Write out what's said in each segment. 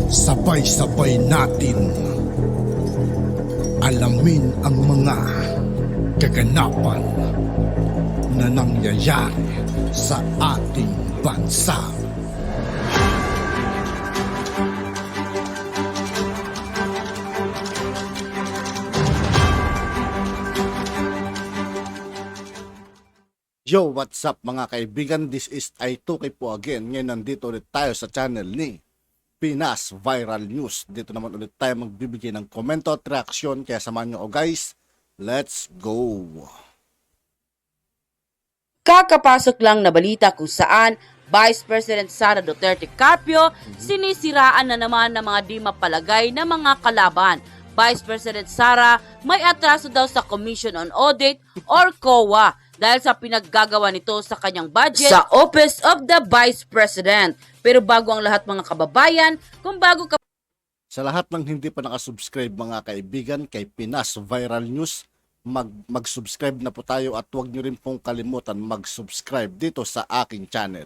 Sabay-sabay natin alamin ang mga kaganapan na nangyayari sa ating bansa. Yo, what's up mga kaibigan? This is I2K po again. Ngayon nandito ulit tayo sa channel ni Pinas Viral News. Dito naman ulit tayo magbibigay ng komento at reaksyon. Kaya samahan nyo guys. Let's go! Kakapasok lang na balita kung saan Vice President Sara Duterte Carpio sinisiraan na naman ng mga di mapalagay na mga kalaban. Vice President Sara may atraso daw sa Commission on Audit or COA dahil sa pinaggagawa nito sa kanyang budget sa Office of the Vice President. Pero bago ang lahat mga kababayan, kung bago ka Sa lahat ng hindi pa nakasubscribe mga kaibigan kay Pinas Viral News, mag-subscribe na po tayo at huwag nyo rin pong kalimutan mag-subscribe dito sa aking channel.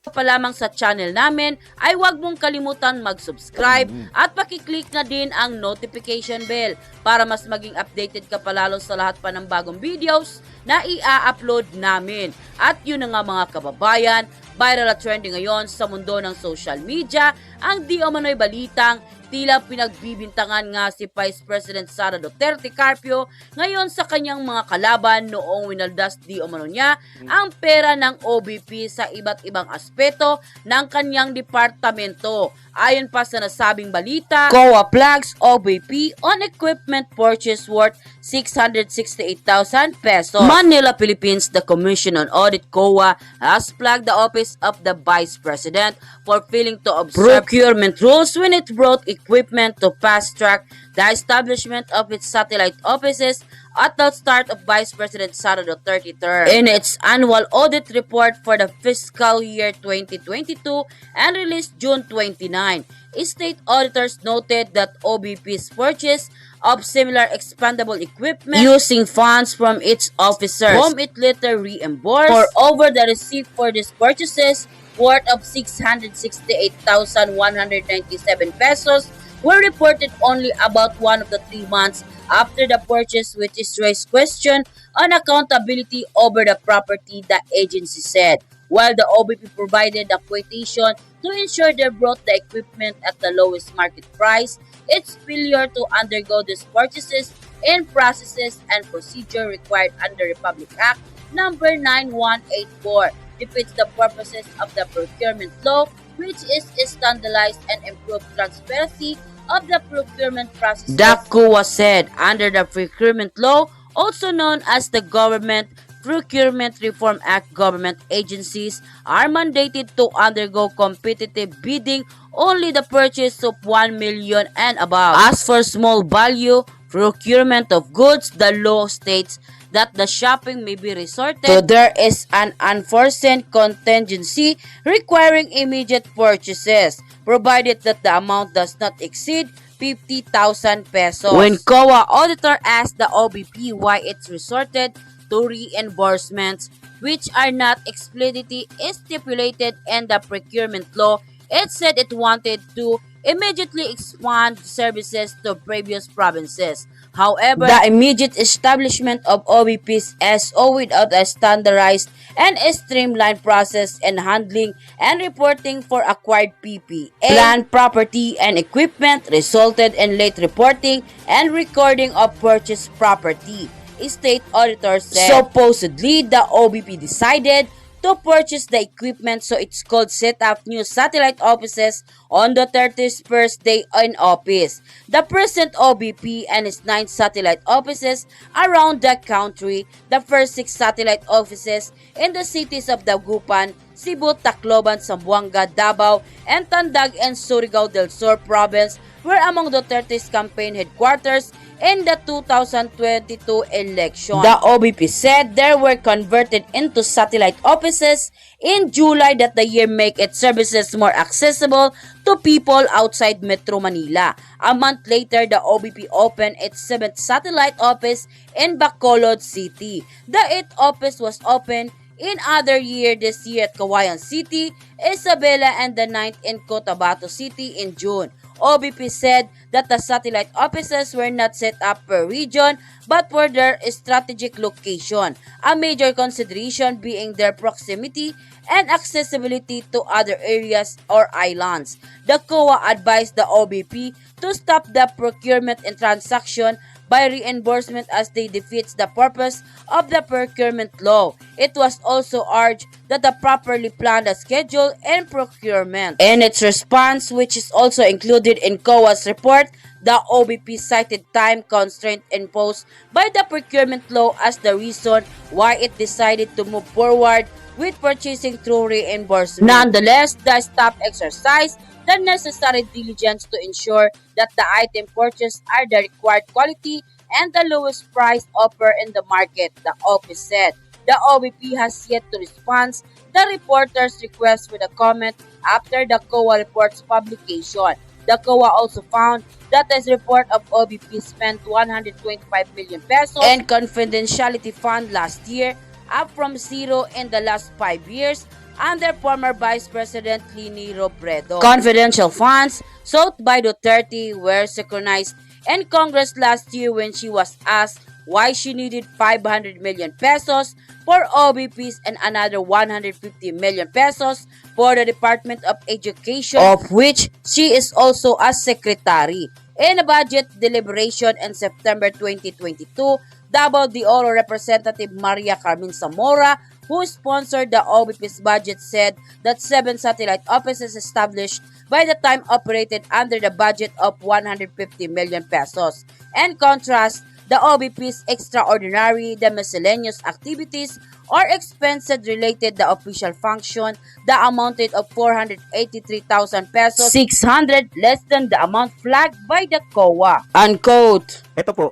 pa lamang sa channel namin, ay huwag mong kalimutan mag-subscribe at pakiclick na din ang notification bell para mas maging updated ka palalo sa lahat pa ng bagong videos na i-upload namin. At yun na nga mga kababayan, viral at trending ngayon sa mundo ng social media ang di umano'y balitang tila pinagbibintangan nga si Vice President Sara Duterte Carpio ngayon sa kanyang mga kalaban noong winaldas di umano niya ang pera ng OBP sa iba't ibang aspeto ng kanyang departamento. Ayon pa sa nasabing balita, COA flags OBP on equipment purchase worth 668,000 pesos. Manila, Philippines, the Commission on Audit COA has flagged the Office of the Vice President for failing to observe procurement rules when it brought equipment to fast-track the establishment of its satellite offices at the start of Vice President Sara Duterte term. In its annual audit report for the fiscal year 2022 and released June 29, state auditors noted that OBP's purchase of similar expendable equipment using funds from its officers, whom it later reimbursed for over the receipt for these purchases worth of 668,197 pesos were reported only about 1 of the 3 months after the purchase, which is raised question on accountability over the property, the agency said. While the OBP provided the quotation to ensure they brought the equipment at the lowest market price, its failure to undergo these purchases in processes and procedure required under Republic Act No. 9184 defeats the purposes of the procurement law, which is standardized and improved transparency of the procurement process. The COA said under the procurement law, also known as the Government Procurement Reform Act, government agencies are mandated to undergo competitive bidding only the purchase of 1 million and above. As for small value procurement of goods, the law states that the shopping may be resorted to there is an unforeseen contingency requiring immediate purchases, provided that the amount does not exceed 50,000 pesos. When COA auditor asked the OBP why it's resorted to reimbursements which are not explicitly stipulated in the procurement law, it said it wanted to immediately expand services to previous provinces. However, the immediate establishment of OBP's SO without a standardized and streamlined process in handling and reporting for acquired PPA, plant property and equipment resulted in late reporting and recording of purchased property, state auditors said. Supposedly, the OBP decided to purchase the equipment, so it's called set up new satellite offices on Duterte's first day in office. The present OBP and its 9 satellite offices around the country, the first 6 satellite offices in the cities of Dagupan, Cebu, Tacloban, Zamboanga, Davao, and Tandag and Surigao del Sur province were among Duterte's campaign headquarters in the 2022 election. The OBP said they were converted into satellite offices in July that the year make its services more accessible to people outside Metro Manila. A month later, the OBP opened its 7th satellite office in Bacolod City. The 8th office was opened in other year this year at Cagayan City, Isabela, and the 9th in Cotabato City in June. OBP said that the satellite offices were not set up per region but for their strategic location, a major consideration being their proximity and accessibility to other areas or islands. The COA advised the OBP to stop the procurement and transaction by reimbursement as they defeats the purpose of the procurement law. It was also urged that the properly planned schedule and procurement. In its response, which is also included in COA's report, the OBP cited time constraint imposed by the procurement law as the reason why it decided to move forward with purchasing through reimbursement. Nonetheless, the staff exercised the necessary diligence to ensure that the item purchased are the required quality and the lowest price offer in the market, the office said. The OBP has yet to respond the reporter's request with a comment after the COA report's publication. The COA also found that this report of OBP spent 125 million pesos in confidentiality fund last year, up from zero in the last 5 years under former Vice President Leni Robredo. Confidential funds sought by Duterte were synchronized in Congress last year when she was asked why she needed 500 million pesos for OBPs and another 150 million pesos for the Department of Education, of which she is also a secretary. In a budget deliberation in September 2022, Davao de Oro Representative Maria Carmen Zamora, who sponsored the OBP's budget, said that 7 satellite offices established by the time operated under the budget of 150 million pesos. In contrast, the OBP's extraordinary, the miscellaneous activities or expenses related the official function, the amounted of 483,000 pesos, 600 less than the amount flagged by the COA. Unquote. Ito po,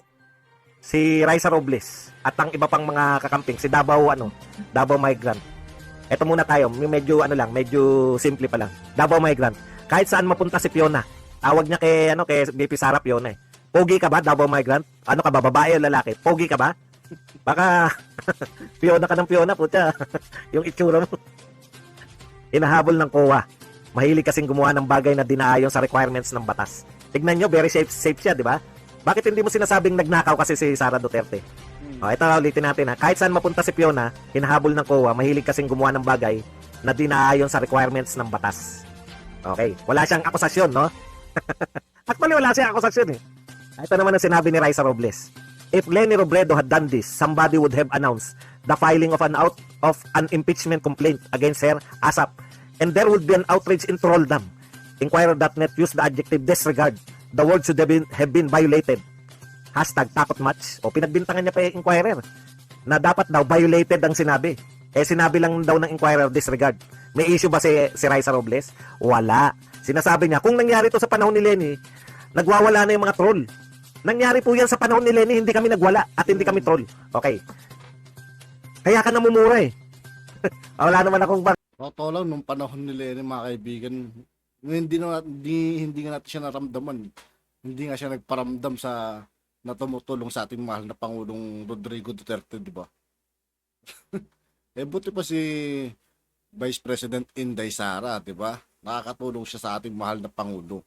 si Raisa Robles at ang iba pang mga kakamping, si Davao Migrant. Ito muna tayo, medyo simple pa lang. Davao Migrant. Kahit saan mapunta si Fiona, tawag niya kay BP Sara Fiona eh. Pogi ka ba, Davao Migrant? Ano ka ba, babae o lalaki? Pogi ka ba? Baka Fiona ka ng Fiona, putya. Yung itsura mo. Inahabol ng COA. Mahilig kasing gumawa ng bagay na dinaayon sa requirements ng batas. Tignan nyo, very safe siya, di ba? Bakit hindi mo sinasabing nagnakaw kasi si Sara Duterte? O, ito ulitin natin ha. Kahit saan mapunta si Fiona, hinahabol ng COA, mahilig kasing gumawa ng bagay na dinaayon sa requirements ng batas. Okay. Wala siyang akusasyon, no? Actually, wala siyang akusasyon eh. Ito naman ang sinabi ni Raisa Robles. If Leni Robredo had done this, somebody would have announced the filing of an impeachment complaint against her ASAP, and there would be an outrage in trolldom. Inquirer.net used the adjective disregard. The word should have been violated. Hashtag takot match. O pinagbintangan niya pa yung Inquirer na dapat daw violated ang sinabi. Eh sinabi lang daw ng Inquirer disregard. May issue ba si Raisa Robles? Wala. Sinasabi niya, kung nangyari to sa panahon ni Leni, nagwawala na yung mga troll. Nangyari po yan sa panahon ni Leni, hindi kami nagwala at hindi kami troll. Okay. Kaya ka namumura eh. Wala naman akong Totoo lang, nung panahon ni Lenny, mga kaibigan, hindi nga natin siya naramdaman. Hindi nga siya nagparamdam sa na tumutulong sa ating mahal na Pangulong Rodrigo Duterte, di ba? Buti pa si Vice President Inday Sara, di ba? Nakakatulong siya sa ating mahal na Pangulo.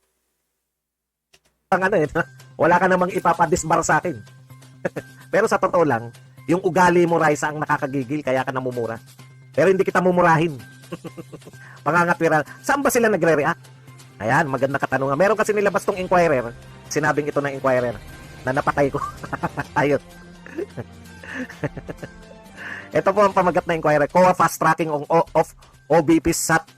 Wala ka namang ipapadisbar sa akin. Pero sa totoo lang, yung ugali mo, Raisa, ang nakakagigil, kaya ka namumura. Pero hindi kita mumurahin. Pangangatwiran. Saan ba sila nagre-react? Ayan, maganda katanungan. Meron kasi nilabas tong Inquirer. Sinabing ito ng Inquirer na napatay ko. Ayun. Ito po ang pamagat na Inquirer. COA fast tracking of OBP SAT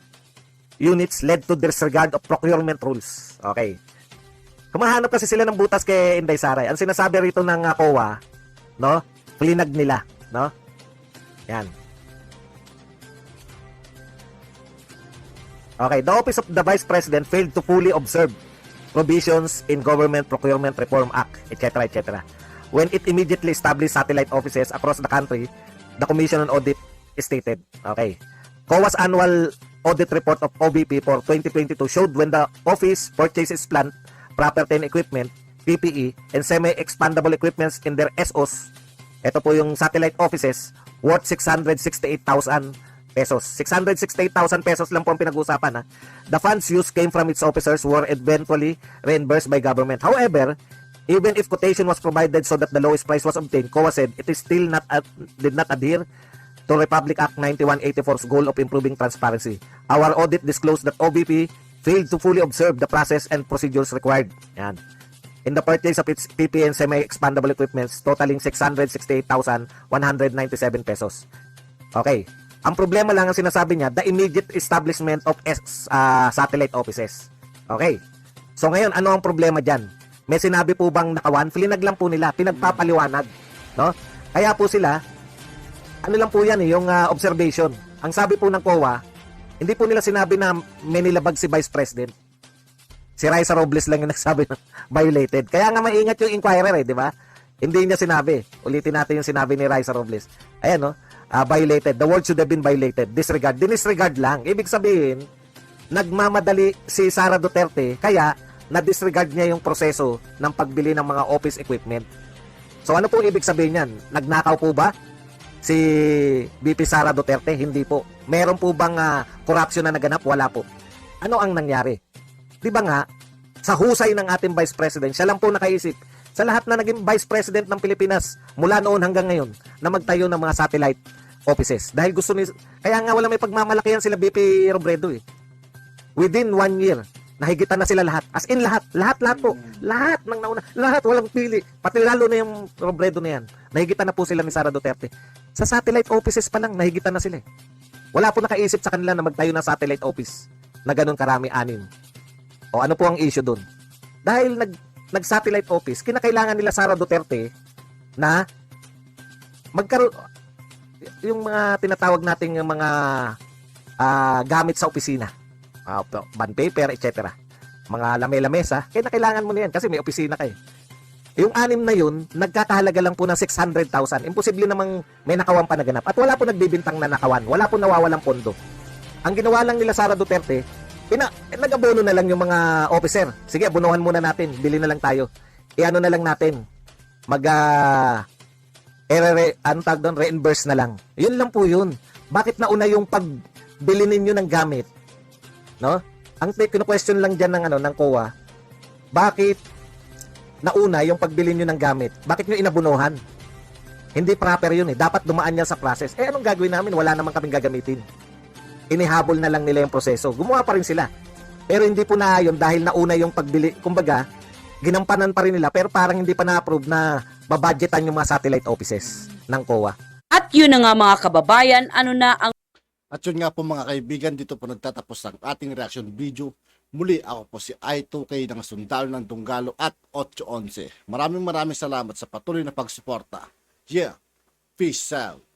units led to disregard of procurement rules. Okay. Kumahanap kasi sila ng butas kay Inday Sara. Ang sinasabi rito ng COA, no? Plinag nila, no? Yan. Okay, the Office of the Vice President failed to fully observe provisions in Government Procurement Reform Act, etc., etc. When it immediately established satellite offices across the country, the Commission on Audit stated, okay, COA's annual audit report of OBP for 2022 showed when the office purchases plant, property and equipment, PPE, and semi-expandable equipments in their SOs. Ito po yung satellite offices worth 668,000 to pesos. 668,000 pesos lang po ang pinag-uusapan, ha. The funds used came from its officers were eventually reimbursed by government. However, even if quotation was provided so that the lowest price was obtained, COA said it is still did not adhere to Republic Act 9184's goal of improving transparency. Our audit disclosed that OBP failed to fully observe the process and procedures required. Yan. In the purchase of its PPE and semi-expandable equipments totaling 668,197 pesos. Okay. Ang problema lang ang sinasabi niya, the immediate establishment of satellite offices. Okay. So ngayon, ano ang problema dyan? May sinabi po bang nakawan? Flinag lang po nila, pinagpapaliwanag. No? Kaya po sila, ano lang po yan yung observation. Ang sabi po ng COA, hindi po nila sinabi na may nilabag si Vice President. Si Raisa Robles lang yung nagsabi ng violated. Kaya nga maingat yung inquirer di ba? Hindi niya sinabi. Ulitin natin yung sinabi ni Raisa Robles. Ayan, no? Violated. The word should have been violated. Disregard. Dinisregard lang. Ibig sabihin, nagmamadali si Sara Duterte, kaya na-disregard niya yung proseso ng pagbili ng mga office equipment. So ano pong ibig sabihin yan? Nagnakaw po ba si VP Sara Duterte? Hindi po. Meron po bang corruption na naganap? Wala po. Ano ang nangyari? Di ba nga, sa husay ng ating Vice President, siya lang po nakaisip sa lahat na naging Vice President ng Pilipinas mula noon hanggang ngayon na magtayo ng mga satellite offices. Dahil gusto ni... Kaya nga wala may pagmamalakihan sila VP Robredo eh. Within 1 year, nahigitan na sila lahat. As in lahat. Lahat po. Lahat ng nauna. Lahat, walang pili. Pati lalo na yung Robredo na yan. Nahigitan na po sila ni Sara Duterte. Sa satellite offices pa lang, nahigitan na sila eh. Wala po nakaisip sa kanila na magtayo ng satellite office na ganun karami, 6. O ano po ang issue doon? Dahil nag-satellite office, kinakailangan nila Sara Duterte na magkaroon yung mga tinatawag nating mga gamit sa opisina. Bond paper, etc. Mga lame-lamesa, kailangan mo na yan kasi may opisina ka eh. Yung 6 na yun, nagkakahalaga lang po ng 600,000. Imposible namang may nakawan pa na ganap. At wala po nagbibintang na nakawan. Wala po nawawalang pondo. Ang ginawa lang nila Sara Duterte, nag-abono na lang yung mga officer. Sige, abonohan muna natin. Bili na lang tayo. Ano na lang natin. Reimburse na lang. Yun lang po yun. Bakit nauna yung pagbili ninyo ng gamit? No? Ang kino-question lang dyan ng COA, bakit nauna yung pagbili nyo ng gamit? Bakit nyo inabunuhan? Hindi proper yun eh. Dapat dumaan yan sa process. Anong gagawin namin? Wala naman kaming gagamitin. Inihabol na lang nila yung proseso. Gumawa pa rin sila. Pero hindi po na yun dahil nauna yung pagbili. Kumbaga, ginampanan pa rin nila pero parang hindi pa na-approve na babudgetan yung mga satellite offices ng COA. At yun na nga mga kababayan, ano na ang At yun nga po mga kaibigan, dito po nagtatapos ang ating reaction video. Muli ako po si I2K ng Sundalo ng Dunggalo at 811. Maraming salamat sa patuloy na pagsuporta. Yeah, peace out.